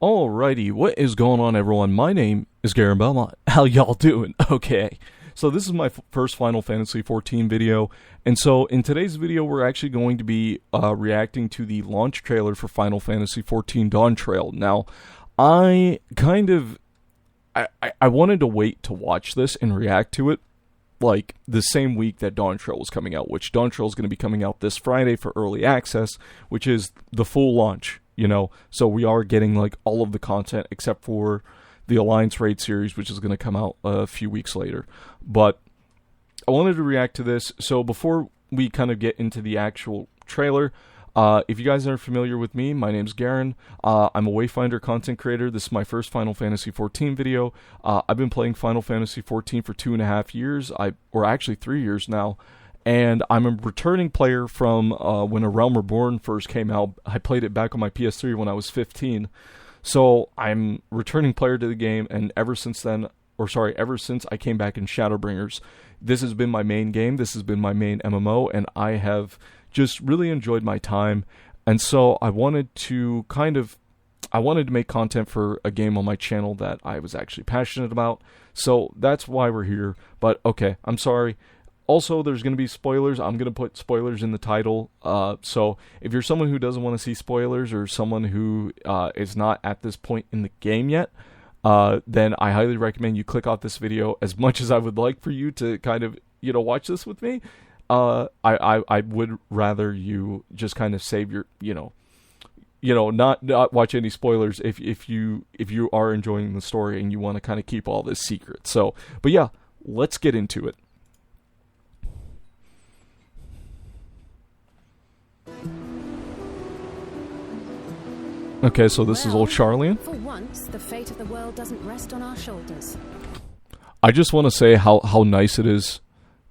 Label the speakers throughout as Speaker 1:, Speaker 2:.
Speaker 1: Alrighty, what is going on, everyone? My name is Garen Belmont. How y'all doing? Okay, so this is my first Final Fantasy XIV video, and so in today's video we're actually going to be reacting to the launch trailer for Final Fantasy XIV Dawntrail. Now, I wanted to wait to watch this and react to it like the same week that Dawntrail was coming out, which Dawntrail is going to be coming out this Friday for early access, which is the full launch. You know, so we are getting like all of the content except for the Alliance Raid series, which is going to come out a few weeks later. But I wanted to react to this. So before we kind of get into the actual trailer, if you guys aren't familiar with me, my name's Garen. I'm a Wayfinder content creator. This is my first Final Fantasy XIV video. I've been playing Final Fantasy XIV for 2.5 years, or actually 3 years now. And I'm a returning player from when A Realm Reborn first came out. I played it back on my PS3 when I was 15. So I'm returning player to the game, and ever since I came back in Shadowbringers, this has been my main game. This has been my main MMO, and I have just really enjoyed my time. And so I wanted to make content for a game on my channel that I was actually passionate about. So that's why we're here. But okay, I'm sorry. Also, there's going to be spoilers. I'm going to put spoilers in the title. So if you're someone who doesn't want to see spoilers, or someone who is not at this point in the game yet, then I highly recommend you click off this video. As much as I would like for you to kind of, watch this with me, I would rather you just kind of save your, not watch any spoilers if you are enjoying the story and you want to kind of keep all this secret. So, but yeah, let's get into it. Okay, so this is old Charlian.
Speaker 2: For once, the fate of the world doesn't rest on our shoulders.
Speaker 1: I just want to say how nice it is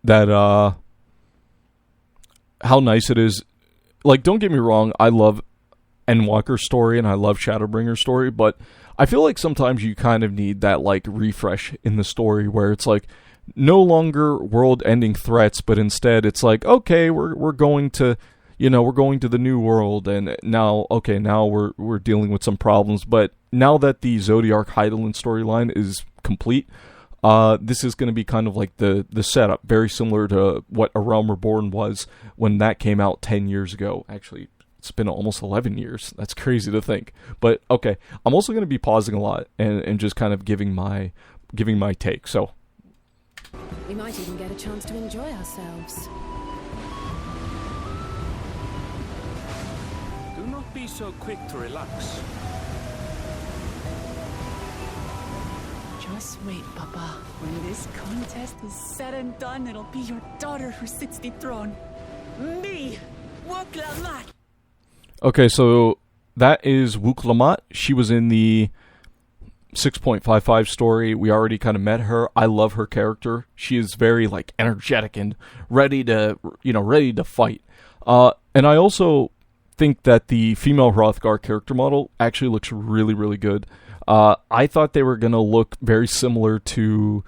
Speaker 1: that like, don't get me wrong, I love Endwalker's story and I love Shadowbringer's story, but I feel like sometimes you kind of need that like refresh in the story where it's like no longer world-ending threats, but instead it's like, okay, we're going to we're going to the new world, and now we're dealing with some problems. But now that the Zodiark Hydaelyn storyline is complete, this is going to be kind of like the setup, very similar to what A Realm Reborn was when that came out 10 years ago. Actually, it's been almost 11 years. That's crazy to think. But okay, I'm also going to be pausing a lot and just kind of giving my take. So
Speaker 2: we might even get a chance to enjoy ourselves.
Speaker 3: Do not be so quick to relax.
Speaker 4: Just wait, Papa. When this contest is said and done, it'll be your daughter who sits the throne. Me, Wuk-Lamat.
Speaker 1: Okay, so that is Wuk-Lamat. She was in the 6.55 story. We already kind of met her. I love her character. She is very like energetic and ready to fight. And I also think that the female Hrothgar character model actually looks really, really good. I thought they were going to look very similar to,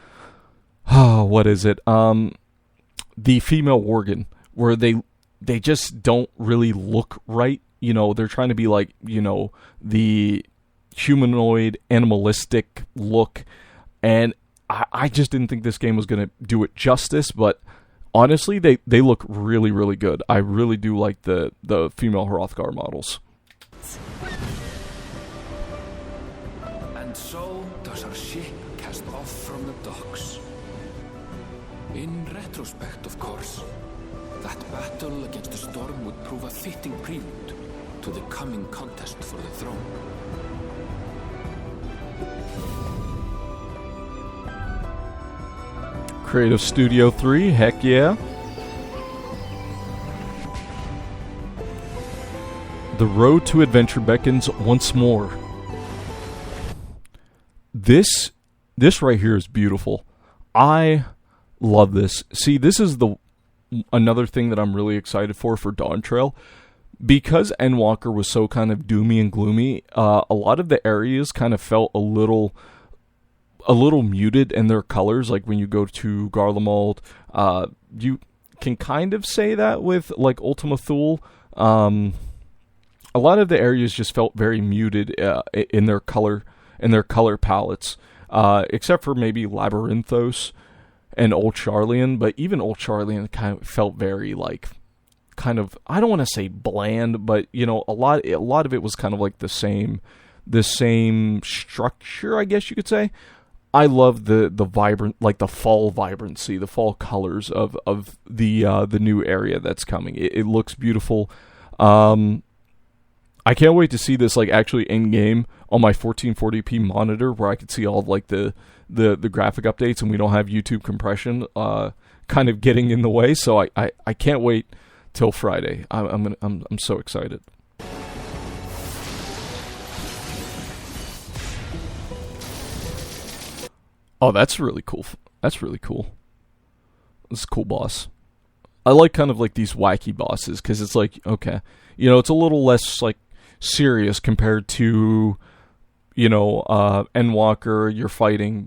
Speaker 1: what is it? The female Worgen, where they just don't really look right. They're trying to be like, the humanoid, animalistic look. And I just didn't think this game was going to do it justice, but honestly, they look really, really good. I really do like the female Hrothgar models.
Speaker 3: And so does our ship cast off from the docks. In retrospect, of course, that battle against the storm would prove a fitting prelude to the coming contest for the throne.
Speaker 1: Creative Studio 3, heck yeah. The road to adventure beckons once more. This right here is beautiful. I love this. See, this is another thing that I'm really excited for Dawntrail. Because Endwalker was so kind of doomy and gloomy, a lot of the areas kind of felt a little muted in their colors. Like when you go to Garlemald, you can kind of say that with like Ultima Thule. a lot of the areas just felt very muted in their color palettes, except for maybe Labyrinthos and Old Charlian. But even Old Charlian kind of felt very like, kind of, I don't want to say bland, but you know, a lot of it was kind of like the same structure, I guess you could say. I love the vibrant, like the fall vibrancy, the fall colors of the new area that's coming. It looks beautiful. I can't wait to see this like actually in game on my 1440p monitor, where I can see all of, like the graphic updates, and we don't have YouTube compression kind of getting in the way. So I can't wait till Friday. I'm so excited. Oh, that's really cool. That's really cool. This is a cool boss. I like kind of like these wacky bosses, because it's like, okay, you know, it's a little less like serious compared to, you know, Endwalker. You're fighting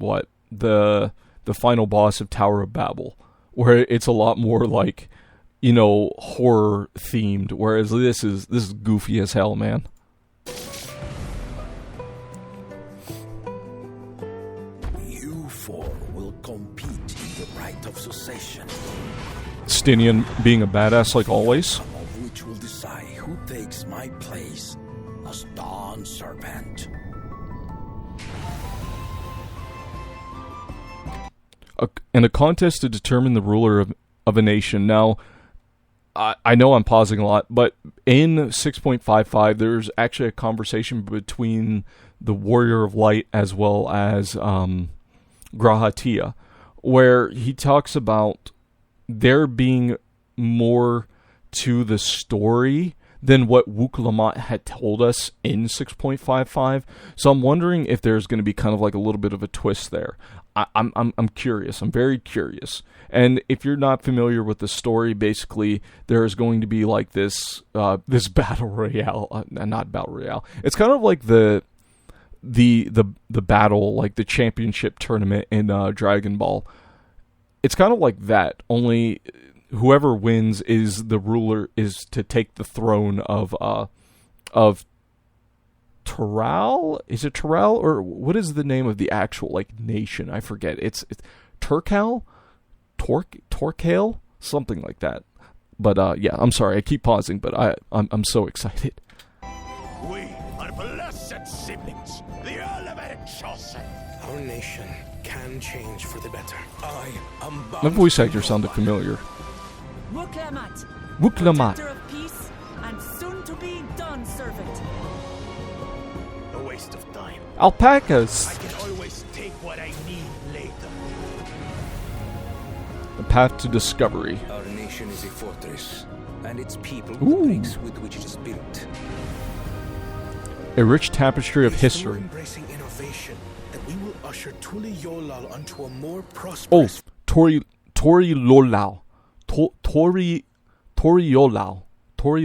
Speaker 1: the final boss of Tower of Babel, where it's a lot more like, you know, horror themed, whereas this is goofy as hell, man. Stinian being a badass like always.
Speaker 5: Of which will decide who takes my place as Dawn Serpent.
Speaker 1: And a contest to determine the ruler of a nation. Now, I know I'm pausing a lot, but in 6.55, there's actually a conversation between the Warrior of Light as well as Grahatia, where he talks about there being more to the story than what Wuk-Lamat had told us in 6.55. So I'm wondering if there's going to be kind of like a little bit of a twist there. I'm curious. I'm very curious. And if you're not familiar with the story, basically there is going to be like this battle royale, not battle royale. It's kind of like the battle, like the championship tournament in Dragon Ball. It's kind of like that, only whoever wins is the ruler, is to take the throne of Tural? Is it Tural, or what is the name of the actual like nation? I forget. It's Turkal? Torkale? Something like that. But yeah, I'm sorry, I keep pausing, but I'm so excited.
Speaker 5: We are blessed siblings, the elevated chosen. Our nation can change for the better. I am bound.
Speaker 1: My voice actor sounded familiar.
Speaker 4: Wuk-Lamat.
Speaker 1: Wuk-Lamat.
Speaker 4: Protector of peace and soon to be Dawn Servant.
Speaker 5: A waste of time.
Speaker 1: Alpacas.
Speaker 5: I can always take what I need later.
Speaker 1: The path to discovery.
Speaker 6: Our nation is a fortress, and its people
Speaker 1: Ooh.
Speaker 6: the bricks with which it is built.
Speaker 1: A rich tapestry of
Speaker 5: Through
Speaker 1: history.
Speaker 5: embracing innovation, that we will usher Tuli Yolal onto a more
Speaker 1: Oh,
Speaker 5: prosperous.
Speaker 1: Tori Lolau. Tori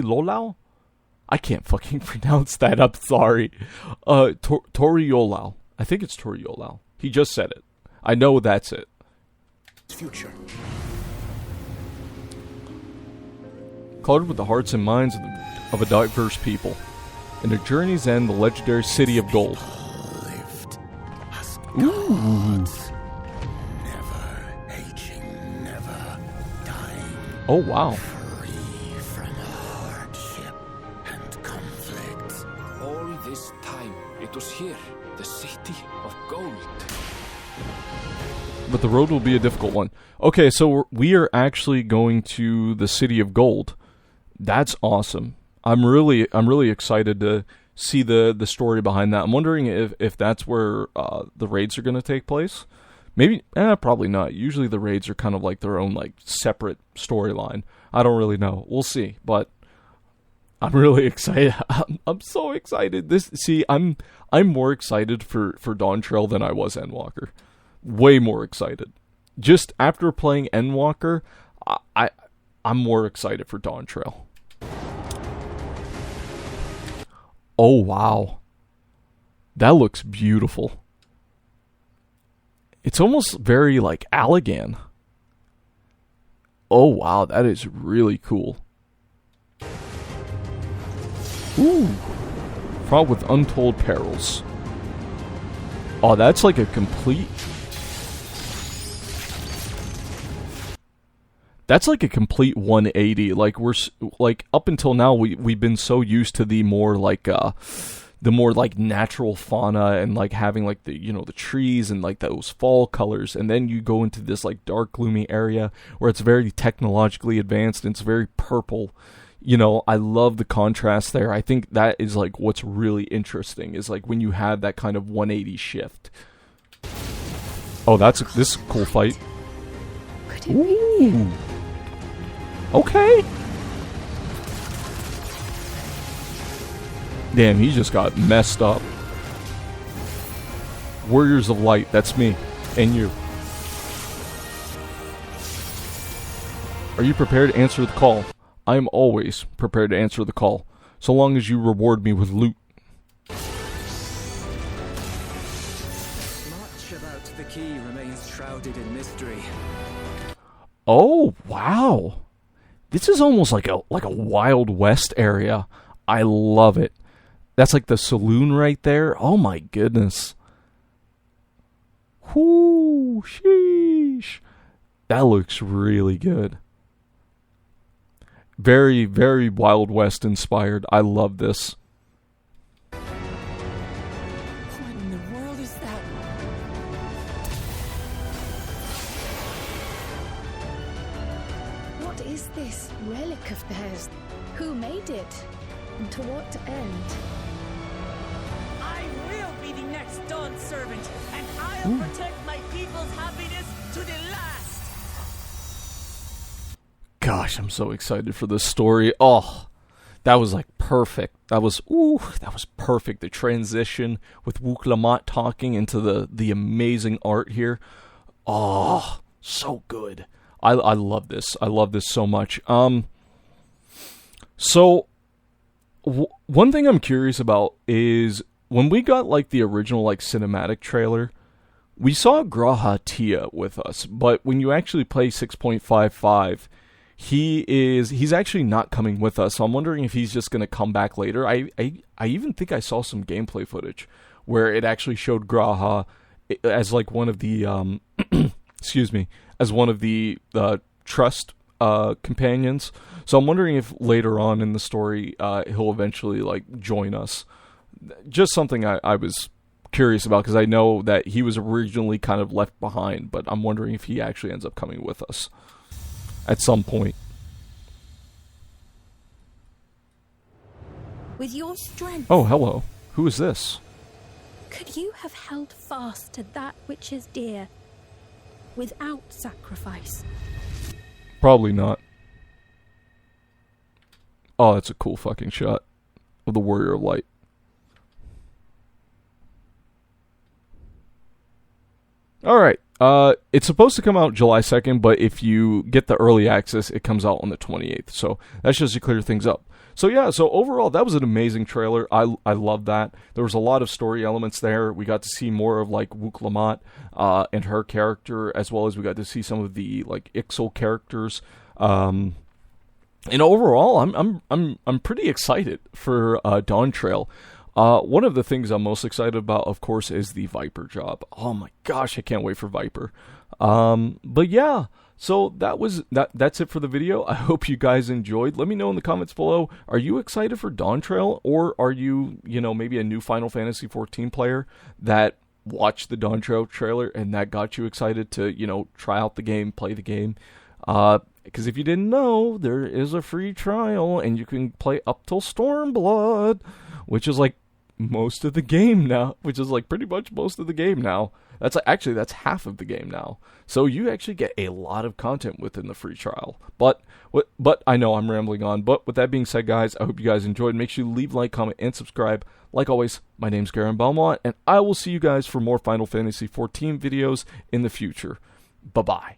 Speaker 1: Lolau? I can't fucking pronounce that. I'm sorry. Tori Lolau. I think it's Tori Lolau. He just said it. I know that's it.
Speaker 5: Future.
Speaker 1: Colored with the hearts and minds of a diverse people. In a journey's end, the legendary city of gold.
Speaker 5: Lived as
Speaker 1: Ooh.
Speaker 5: gods, never aging, never dying,
Speaker 1: Oh, wow.
Speaker 5: free from hardship and conflict.
Speaker 3: All this time, it was here, the city of gold.
Speaker 1: But the road will be a difficult one. Okay, so we are actually going to the City of Gold. That's awesome. I'm really excited to see the story behind that. I'm wondering if that's where the raids are going to take place. Maybe, probably not. Usually the raids are kind of like their own like separate storyline. I don't really know. We'll see. But I'm really excited. I'm so excited. I'm more excited for Dawntrail than I was Endwalker. Way more excited. Just after playing Endwalker, I'm more excited for Dawntrail. Oh, wow. That looks beautiful. It's almost very like Allegan. Oh, wow. That is really cool. Ooh. Fraught with untold perils. Oh, that's like a complete... That's like a complete 180. Like, we're... Like, up until now, we've been so used to the more, like, natural fauna and, like, having, like, the, you know, the trees and, like, those fall colors. And then you go into this, like, dark, gloomy area where it's very technologically advanced and it's very purple. You know, I love the contrast there. I think that is, like, what's really interesting is, like, when you have that kind of 180 shift. Oh, this is a cool fight.
Speaker 2: Could it be?
Speaker 1: Okay. Damn, he just got messed up. Warriors of Light, that's me. And you. Are you prepared to answer the call? I am always prepared to answer the call, so long as you reward me with loot.
Speaker 6: Much about the key remains shrouded in mystery.
Speaker 1: Oh, wow. This is almost like a Wild West area. I love it. That's like the saloon right there. Oh my goodness. Whoo, sheesh. That looks really good. Very, very Wild West inspired. I love this.
Speaker 4: What in the world is that?
Speaker 2: What is this relic of theirs? Who made it? And to what end?
Speaker 4: I will be the next Dawn servant, and I'll protect my people's happiness to the last.
Speaker 1: Gosh, I'm so excited for this story. Oh, that was like perfect. That was perfect. The transition with Wook Lamont talking into the amazing art here. Oh, so good. I love this. I love this so much. So one thing I'm curious about is when we got like the original like cinematic trailer, we saw Graha Tia with us, but when you actually play 6.55, he's actually not coming with us. So I'm wondering if he's just going to come back later. I even think I saw some gameplay footage where it actually showed Graha as like one of the excuse me, as one of the trust companions. So I'm wondering if later on in the story he'll eventually like join us. Just something I was curious about, because I know that he was originally kind of left behind, but I'm wondering if he actually ends up coming with us at some point.
Speaker 7: With your strength,
Speaker 1: Oh, hello. Who is this?
Speaker 7: could you have held fast to that which is dear without sacrifice?
Speaker 1: Probably not. Oh, that's a cool fucking shot of the Warrior of Light. Alright, it's supposed to come out July 2nd, but if you get the early access, it comes out on the 28th. So that's just to clear things up. So yeah, so overall, that was an amazing trailer. I love that. There was a lot of story elements there. We got to see more of like Wook Lamont and her character, as well as we got to see some of the like Ixal characters. And overall, I'm pretty excited for Dawntrail. One of the things I'm most excited about, of course, is the Viper job. Oh my gosh, I can't wait for Viper. But yeah, so that's it for the video. I hope you guys enjoyed. Let me know in the comments below. Are you excited for Dawntrail, or are you, maybe a new Final Fantasy XIV player that watched the Dawntrail trailer and that got you excited to, try out the game, play the game? Because if you didn't know, there is a free trial and you can play up till Stormblood, which is like most of the game now, which is like pretty much most of the game now. That's half of the game now. So you actually get a lot of content within the free trial. But I know I'm rambling on. But with that being said, guys, I hope you guys enjoyed. Make sure you leave a like, comment, and subscribe. Like always, my name's Garen Belmont, and I will see you guys for more Final Fantasy XIV videos in the future. Bye-bye.